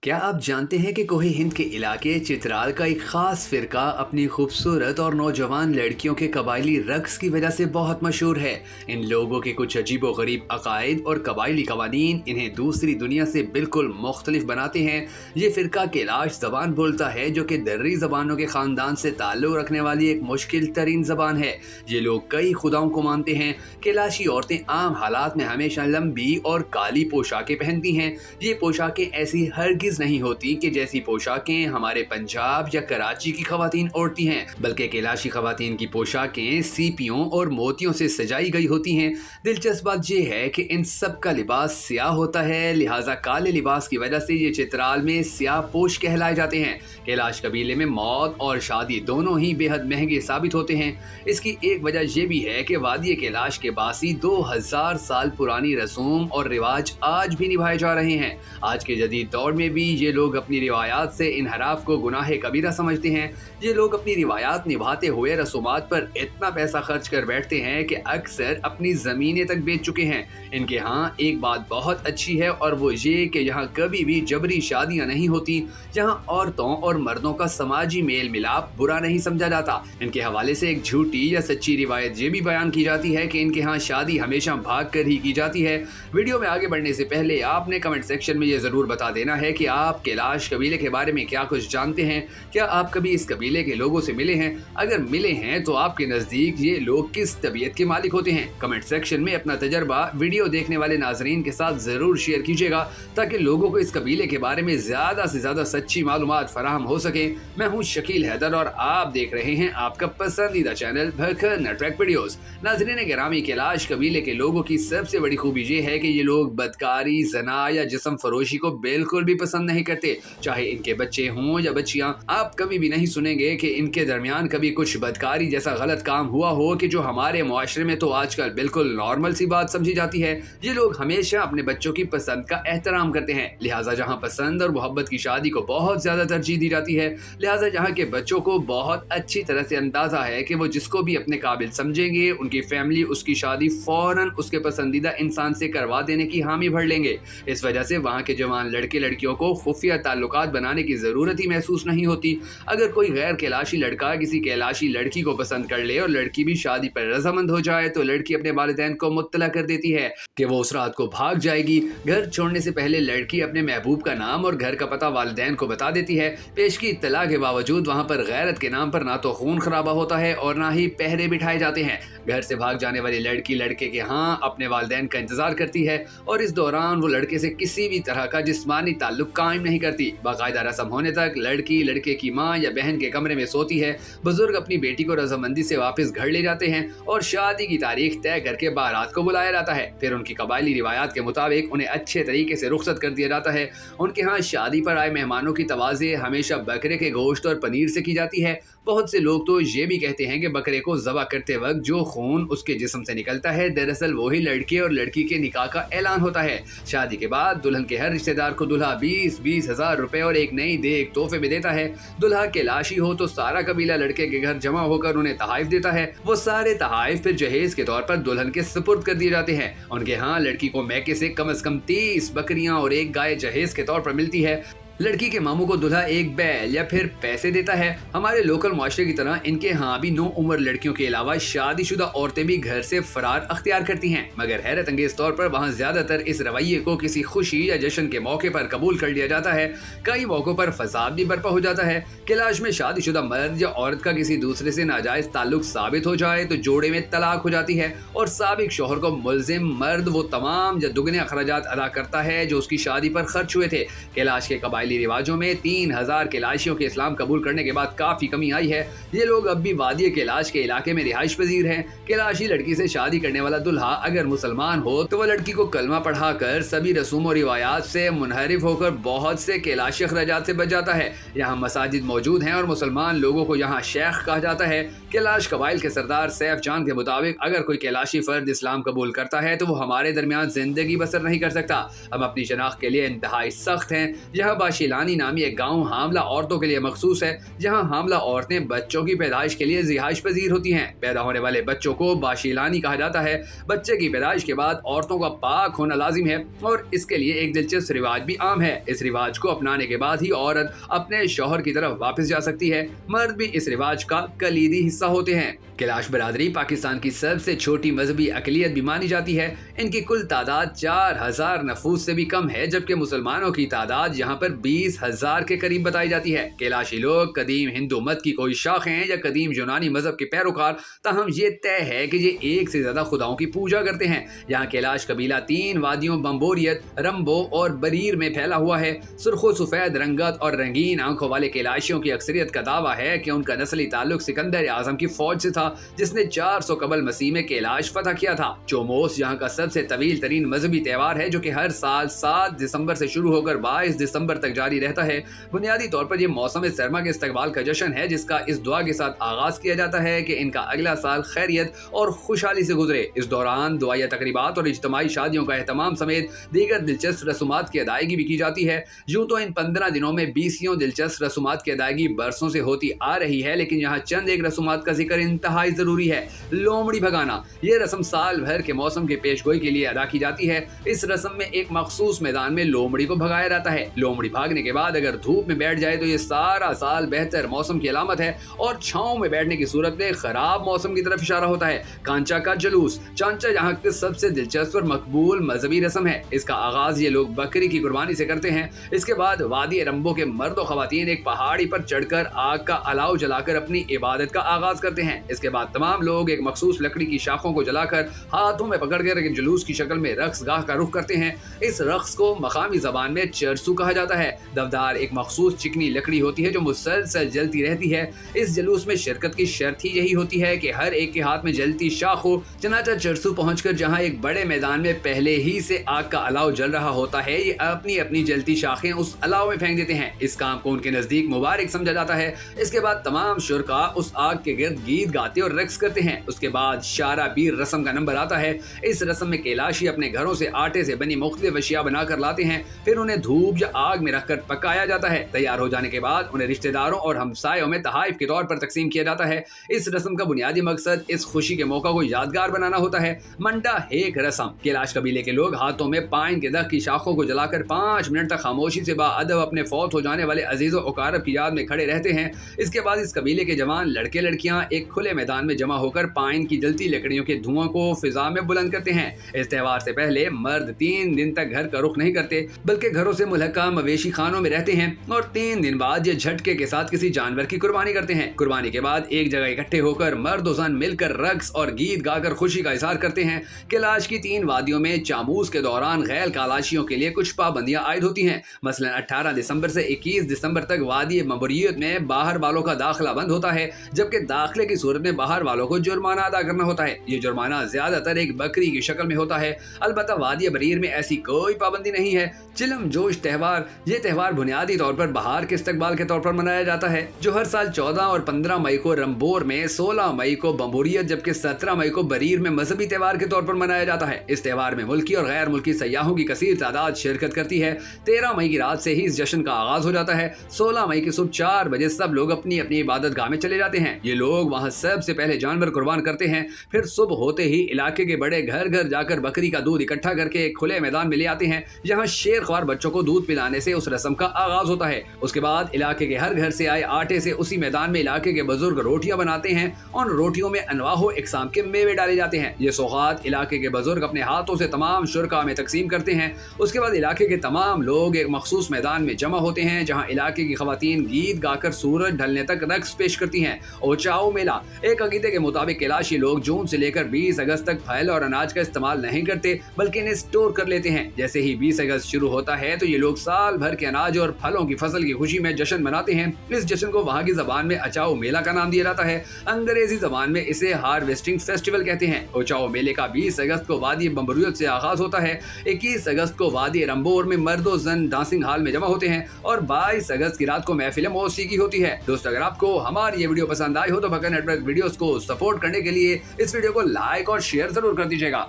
क्या आप जानते हैं कि कोहे हिंद के इलाके चित्राल का एक खास फिरका अपनी खूबसूरत और नौजवान लड़कियों के कबायली रक्स की वजह से बहुत मशहूर है। इन लोगों के कुछ अजीबोगरीब अकायद और कबायली कवानीन इन्हें दूसरी दुनिया से बिल्कुल मुख्तलिफ बनाते हैं। ये फिरका कैलाश जबान बोलता है, जो कि दर्री जबानों के खानदान से ताल्लुक़ रखने वाली एक मुश्किल तरीन जबान है। ये लोग कई खुदाओं को मानते हैं। कैलाशी औरतें आम हालात में हमेशा लंबी और काली पोशाकें पहनती हैं। ये पोशाकें ऐसी हरगिज नहीं होती कि जैसी पोशाकें हमारे पंजाब या कराची की खवातीन ओढ़ती हैं, बल्कि कैलाशी खवातीन की पोशाकें सीपियों और मोतियों से सजाई गई होती हैं। दिलचस्प बात यह है कि इन सब का लिबास स्याह होता है, लिहाजा काले लिबास की वजह से ये चित्राल में स्याह पोश कहलाए जाते हैं। कैलाश कबीले में मौत और शादी दोनों ही बेहद महंगे साबित होते हैं। इसकी एक वजह यह भी है कि वादी कैलाश के बासी 2000 साल पुरानी रसूम और रिवाज आज भी निभाए जा रहे हैं। आज के जदीद दौर में भी ये लोग अपनी रिवायात से इनहराफ को गुनाह कबीरा समझते हैं। ये लोग अपनी रिवायात निभाते हुए रसूमात पर इतना पैसा खर्च कर बैठते हैं कि अक्सर अपनी ज़मीनें तक बेच चुके हैं। इनके यहाँ एक बात बहुत अच्छी है, और वो ये कि यहाँ कभी भी जबरी शादियाँ नहीं होती। यहाँ औरतों और मर्दों का समाजी मेल मिलाप बुरा नहीं समझा जाता। इनके हवाले से एक झूठी या सच्ची रिवायत ये भी बयान की जाती है कि इनके यहाँ शादी हमेशा भाग कर ही की जाती है। वीडियो में आगे बढ़ने से पहले आपने कमेंट सेक्शन में ये ज़रूर बता देना है कि आप कैलाश कबीले के बारे में क्या कुछ जानते हैं। क्या आप कभी इस कबीले के लोगों से मिले हैं? अगर मिले हैं तो आपके नज़दीक ये लोग किस तबीयत के मालिक होते हैं? कमेंट सेक्शन में अपना तजर्बा वीडियो देखने वाले नाजरीन के साथ ज़रूर शेयर कीजिएगा, ताकि लोगों को इस कबीले के बारे में ज़्यादा से ज़्यादा सच्ची मालूमात फराहम हो सके। मैं हूँ शकील हैदर और आप देख रहे हैं आपका पसंदीदा चैनल भखर नेटवर्क वीडियोस। नाजरीन गिरामी, कैलाश कबीले के लोगों की सबसे बड़ी खूबी ये है कि ये लोग बदकारी, जना या जिस्म फरोशी को बिल्कुल भी पसंद नहीं करते, चाहे इनके बच्चे हों या बच्चियां। आप कभी भी नहीं सुनेंगे कि इनके दरमियान कभी कुछ बदकारी जैसा गलत काम हुआ हो, कि जो हमारे मुआशरे में तो आजकल बिल्कुल नॉर्मल सी बात समझी जाती है। ये लोग हमेशा अपने बच्चों की पसंद का एहतराम करते हैं, लिहाजा जहाँ पसंद और मोहब्बत की शादी को बहुत ज्यादा तरजीह दी जाती है, लिहाजा यहाँ के बच्चों को बहुत अच्छी तरह से अंदाजा है कि वो जिसको भी अपने काबिल समझेंगे, उनकी फैमिली उसकी शादी फौरन उसके पसंदीदा इंसान से करवा देने की हामी भर लेंगे। इस वजह से वहाँ के जवान लड़के लड़कियों को खुफिया ताल्लुकात बनाने की ज़रूरत ही महसूस नहीं होती। अगर कोई गैर कैलाशी लड़का किसी कैलाशी लड़की को पसंद कर ले और लड़की भी शादी पर रजामंद हो जाए, तो लड़की अपने वालिदैन को मुत्तला कर देती है कि वो उस रात को भाग जाएगी। घर छोड़ने से पहले लड़की अपने महबूब का नाम और घर का पता वालिदैन को बता देती है। पेश की इत्तला के बावजूद वहाँ पर गैरत के नाम पर ना तो खून खराबा होता है और ना ही पहरे बिठाए जाते हैं। घर से भाग जाने वाली लड़की लड़के के यहाँ अपने वालिदैन का इंतजार करती है, और इस दौरान वो लड़के से किसी भी तरह का जिस्मानी ताल्लुक कायम नहीं करती। बाकायदा रस्म होने तक लड़की लड़के की माँ या बहन के कमरे में सोती है। बुजुर्ग अपनी बेटी को रजामंदी से वापस घर ले जाते हैं और शादी की तारीख तय करके बारात को बुलाया जाता है। फिर उनकी कबायली रिवायात के मुताबिक उन्हें अच्छे तरीके से रुखसत कर दिया जाता है। उनके यहाँ शादी पर आए मेहमानों की तवाज़े हमेशा बकरे के गोश्त और पनीर से की जाती है। बहुत से लोग तो ये भी कहते हैं कि बकरे को ज़बह करते वक्त जो खून उसके जिस्म से निकलता है, दरअसल वही लड़के और लड़की के निकाह का ऐलान होता है। शादी के बाद दुल्हन के हर रिश्तेदार को दुल्हा 20-20 हज़ार रुपए और एक नई देग तोहफे में देता है। दुल्हा कैलाशी हो तो सारा कबीला लड़के के घर जमा होकर उन्हें तहाइफ देता है। वो सारे तहाइफ फिर जहेज के तौर पर दुल्हन के सुपुर्द कर दिए जाते हैं। उनके यहाँ लड़की को मैके से कम से कम 30 बकरियां और एक गाय जहेज के तौर पर मिलती है। लड़की के मामू को दूल्हा एक बैल या फिर पैसे देता है। हमारे लोकल मुआशरे की तरह इनके यहाँ भी नो उम्र लड़कियों के अलावा शादीशुदा औरतें भी घर से फरार अख्तियार करती हैं, मगर हैरत अंगेज तौर पर वहाँ ज्यादातर इस रवैये को किसी खुशी या जश्न के मौके पर कबूल कर लिया जाता है। कई मौकों पर फसाद भी बर्पा हो जाता है। कैलाश में शादीशुदा मर्द या औरत का किसी दूसरे से नाजायज ताल्लुक साबित हो जाए तो जोड़े में तलाक हो जाती है, और साबिक शोहर को मुल्जिम मर्द वो तमाम या दुगने अखराजात अदा करता है जो उसकी शादी पर खर्च हुए थे। कैलाश के कबायली रिवाजों में 3000 कैलाशियों के इस्लाम कबूल करने के बाद काफी कमी आई है। ये लोग अब भी वादी कैलाश के इलाके में रिहाइश पजीर हैं। कैलाशी लड़की से शादी करने वाला दुल्हा अगर मुसलमान हो तो वह लड़की को कलमा पढ़ाकर सभी रसूम और रिवायात से मुनहरिफ होकर बहुत से कैलाशी अखराजात से बच जाता है। यहाँ मसाजिद मौजूद हैं और मुसलमान लोगों को यहाँ शेख कहा जाता है। कैलाश कबाइल के सरदार सैफ जान के मुताबिक अगर कोई कैलाशी फर्द इस्लाम कबूल करता है तो वो हमारे दरमियान जिंदगी बसर नहीं कर सकता। हम अपनी शनाख्त के लिए इंतहाई सख्त हैं। यहाँ बाशिलानी नामी एक गांव हामला औरतों के लिए मखसूस है, जहां हामला औरतें बच्चों की पैदाइश के लिए रिहाइश पजीर होती हैं। पैदा होने वाले बच्चों को बाशिलानी कहा जाता है। बच्चे की पैदाइश के बाद औरतों का पाक होना लाजिम है और इसके लिए एक दिलचस्प रिवाज भी आम है। इस रिवाज को अपनाने के बाद ही औरत अपने शौहर की तरफ वापस जा सकती है। मर्द भी इस रिवाज का कलीदी हिस्सा होते हैं। कैलाश बरादरी पाकिस्तान की सबसे छोटी मजहबी अकलियत भी मानी जाती है। इनकी कुल तादाद 4000 नफूस से भी कम है, जबकि मुसलमानों की तादाद यहाँ पर 20,000 के करीब बताई जाती है। कैलाशी लोग कदीम हिंदू मत की कोई शाख हैं या कदीम यूनानी मजहब के पैरोकार, ताहम ये तय है कि ये एक से ज्यादा खुदाओं की पूजा करते हैं। यहाँ कैलाश कबीला 3 वादियों बम्बोरियत, रंबो और बरीर में फैला हुआ है। सुर्खो सफेद रंगत और रंगीन आंखों वाले कैलाशियों की अक्सरियत का दावा है कि उनका नस्ली ताल्लुक सिकंदर आजम की फौज से था, जिसने 400 कबल मसीह में कैलाश फतह किया था। चोमोस यहाँ का सबसे तवील तरीन मजहबी त्योहार है, जो कि हर साल 7 दिसंबर से शुरू होकर 22 दिसंबर तक जारी रहता है। बुनियादी तौर पर यह मौसम सरमा के इस्तकबाल का जश्न है, जिसका इस दुआ के साथ आगाज किया जाता है कि इनका अगला साल खैरियत और खुशहाली से गुजरे। इस दौरान दुआया तकरीबात और इज्तिमाई शादियों का एहतमाम समेत दीगर दिलचस्प रसूमात की अदायगी भी की जाती है। यूं तो इन 15 दिनों में 20 दिलचस्प रसूमात की अदायगी बरसों से होती आ रही है, लेकिन यहाँ चंद एक रसूमात का जिक्र इंतहाई जरूरी है। लोमड़ी भगाना, ये रस्म साल भर के मौसम के पेशगोई के लिए अदा की जाती है। इस रस्म में एक मखसूस मैदान में लोमड़ी को भगाया जाता है। लोमड़ी भागने के बाद अगर धूप में बैठ जाए तो ये सारा साल बेहतर मौसम की अलामत है, और छांव में बैठने की सूरत में खराब मौसम की तरफ इशारा होता है। कांचा का जुलूस, चांचा यहाँ की सबसे दिलचस्प और मकबूल मजहबी रस्म है। इसका आगाज ये लोग बकरी की कुर्बानी से करते हैं। इसके बाद वादी रंबो के मर्द और खवातीन एक पहाड़ी पर चढ़कर आग का अलाव जलाकर अपनी इबादत का आगाज करते हैं। इसके बाद तमाम लोग एक मखसूस लकड़ी की शाखों को जलाकर हाथों में पकड़कर एक जुलूस की शक्ल में रक्स गाह का रुख करते हैं। इस रक्स को मकामी जबान में चरसू कहा जाता है। दवदार एक मखसूस चिकनी लकड़ी होती है जो मुसलसल जलती रहती है। इस जुलूस में शिरकत की शर्त ही यही होती है कि हर एक के हाथ में जलती शाख हो। चनाचा चरसू पहुंचकर जहां एक बड़े मैदान में पहले ही से आग का अलाव जल रहा होता है, ये अपनी अपनी जलती शाखें उस अलाव में फेंक देते हैं। इस काम को उनके नजदीक मुबारक समझा जाता है। इसके बाद तमाम शुरका उस आग के गिर्द गीत गाते और रक्स करते हैं। उसके बाद शारा बीर रस्म का नंबर आता है। इस रस्म में कैलाशी अपने घरों से आटे से बनी मुख्तलिफ अशिया बनाकर लाते हैं, फिर उन्हें धूप या आग में रखकर पकाया जाता है। तैयार हो जाने के बाद उन्हें रिश्तेदारों और हमसायों में तहाइफ के तौर पर तकसीम किया जाता है। इस रस्म का बुनियादी मकसद इस खुशी के मौका को यादगार बनाना होता है। मंडा हेक रस्म, कैलाश कबीले के लोग हाथों में पाइन के दख की शाखों को जलाकर 5 मिनट तक खामोशी से बाअदब अपने फौत हो जाने वाले अजीजों ओकारब की याद में खड़े रहते हैं। इसके बाद इस कबीले के जवान लड़के लड़कियां एक खुले मैदान में जमा होकर पाइन की जलती लकड़ियों के धुआं को फिजा में बुलंद करते हैं। इस त्योहार से पहले मर्द 3 दिन तक घर का रुख नहीं करते, बल्कि घरों से मुल्हका मवेशी खानों में रहते हैं और 3 दिन बाद ये झटके के साथ किसी जानवर की कुर्बानी करते हैं। कुर्बानी के बाद एक जगह इकट्ठे होकर मर्द और जन मिलकर रक्स और गीत गाकर खुशी का इजहार करते हैं। कैलाश की 3 वादियों में चामूस के दौरान गैर कैलाशियों के लिए कुछ पाबंदियां आयद होती हैं। मसलन 18 दिसंबर से 21 दिसंबर तक वादी बम्बोरियत में बाहर वालों का दाखिला बंद होता है, जबकि दाखिले की सूरत में बाहर वालों को जुर्माना अदा करना होता है। ये जुर्माना ज्यादातर एक बकरी की शक्ल में होता है। अलबत्ता वादी बरीर में ऐसी कोई पाबंदी नहीं है। चिलम जोश त्योहार, ये त्योहार बुनियादी तौर पर बहार के इस्तकबाल के तौर पर मनाया जाता है, जो हर साल 14 और 15 मई को रंबोर में, 16 मई को बम्बोरियत जबकि 17 मई को बरीर में मजहबी त्योहार के तौर पर मनाया जाता है। इस त्योहार में मुल्की और गैर मुल्की सयाहों की कसीर तादाद शिरकत करती है। 13 मई की रात से ही इस जश्न का आगाज हो जाता है। 16 मई की सुबह 4 बजे सब लोग अपनी अपनी इबादत गाह में चले जाते हैं। ये लोग वहाँ सबसे पहले जानवर कुर्बान करते हैं, फिर सुबह होते ही इलाके के बड़े घर घर जाकर बकरी का दूध इकट्ठा करके एक खुले मैदान में ले आते हैं, जहाँ शेर ख्वार बच्चों को दूध पिलाने से उस रस्म का आगाज होता है। उसके बाद इलाके के हर घर से आए आटे से उसी मैदान में इलाके के बुजुर्ग रोटियां बनाते हैं और रोटियों में अनवाहो इकसाम के मेवे डाले जाते हैं। ये सौगात इलाके के बुजुर्ग अपने हाथों से तमाम शुरका में तकसीम करते हैं। उसके बाद इलाके के तमाम लोग एक मखसूस मैदान में जमा होते हैं, जहाँ इलाके की खवातीन गीत गाकर सूरज ढलने तक रक्स पेश करती हैं। ओचाओ मेला, एक अकीदे के मुताबिक कैलाशी लोग जून से लेकर 20 अगस्त तक फल और अनाज का इस्तेमाल नहीं करते, बल्कि इन्हें स्टोर कर लेते हैं। जैसे ही 20 अगस्त शुरू होता है तो ये लोग साल भर के अनाज और फलों की फसल की खुशी में जश्न मनाते हैं। इस जश्न को वहाँ की जबान में अचाओ मेला का नाम दिया जाता है। अंग्रेजी जबान में इसे हार्वेस्टिंग फेस्टिवल कहते हैं। ओचाओ मेले का 20 अगस्त को वादी बम्बोरियत से आगाज होता है। 21 अगस्त को वादी रंबोर में मर्दो जन डांसिंग हॉल में जमा होते हैं और 22 अगस्त की रात को महफिल मौसीकी होती है। दोस्तों, अगर आपको हमारी ये वीडियो पसंद आई हो तो बकर नेटवर्क वीडियोस को सपोर्ट करने के लिए इस वीडियो को लाइक और शेयर जरूर कर दीजिएगा।